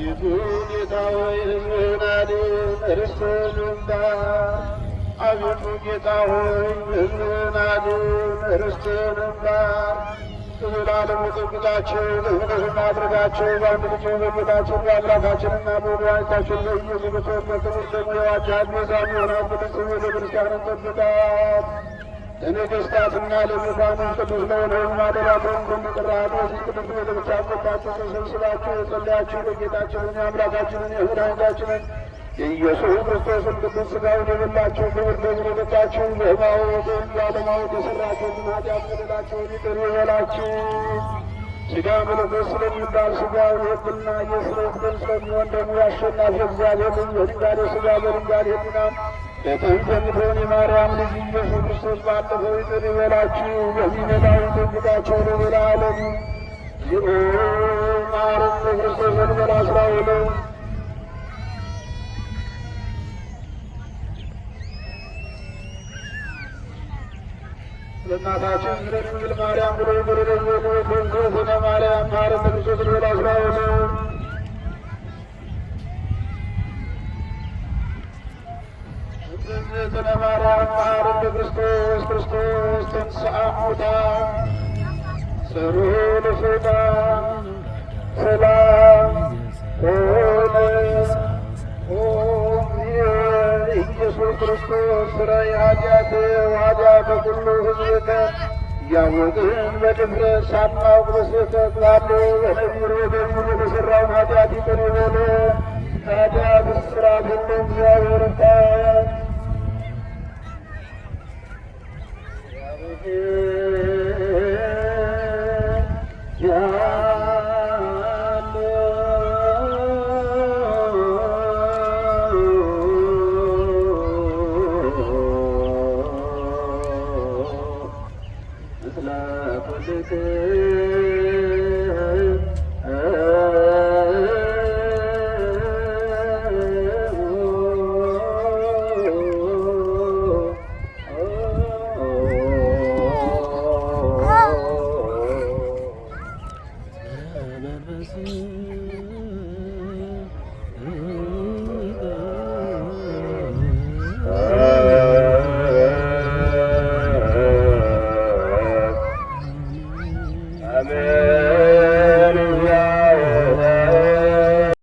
አቤቱ ጌታ ሆይ ሕዝብህን አድን፣ ርስትህንም ባርክ። አቤቱ ጌታ ሆይ ሕዝብህን አድን፣ ርስትህንም ባርክ። ለዘላለሙ ጠብቃቸው፣ ለሕይወት አድርጋቸው። በአንድ ልጅ በጌታችን በአምላካችንና በመድኃኒታችን በኢየሱስ ክርስቶስ በክብር ደሙ የዋጃት ቤዛ የሚሆናት ቅድስት ቤተ ክርስቲያንን ጠብቃት። ለነገሥታትና ለዙፋንም ቅዱስ ለሆነው ማደሪያቸውን እንደምትጠራት በዚህ ቅዱስ ቤተ ክርስቲያን መጥታችሁ ተሰብስባችሁ የጸለያችሁ የጌታችንን የአምላካችንን የመድኃኒታችንን የኢየሱስ ክርስቶስን ቅዱስ ሥጋውን የበላችሁ ክብር ደሙን የጠጣችሁ በማወቅ ባለማወቅ የሠራችሁትን ኃጢአት በደላችሁን ይቅር ይበላችሁ። ሥጋ መለኮት ስለሚባል ሥጋው የሕግና የስርየት ደም ስለሚሆን ደግሞ የአሸናፊ እግዚአብሔር ልጅ በድንጋሌ ሥጋ በድንጋሌ ሕሊና በጥንት የምትሆን የማርያም ልጅ ኢየሱስ ክርስቶስ ባለፈው ይቅር ይበላችሁ። በሚመጣው ይጠብቃቸው ለዘላለሙ። ማረን ክርስቶስ ወንጌል 12 ለእናታችን ለድንግል ማርያም ብሎ በረደዘነ ማርያም ማረን ክርስቶስ ወንጌል 12 እግዝእትነ ማርያም ማረን ክርስቶስ ክርስቶስ ተንሥአ እሙታን ሠርሖ ለሰይጣን ሰላም ኮነ። ኢየሱስ ክርስቶስ ሥራይ ኃጢአት ወኃጢአተ ኩሉ ሕዝብከ እያወቅን በድፍረት ሳናውቅ በስህተት ባለው በነቢሩ በደሙ የተሠራውን ኃጢአት ይቅር ይበለን። ኃጢአት እስራት ሁሉ እግዚአብሔር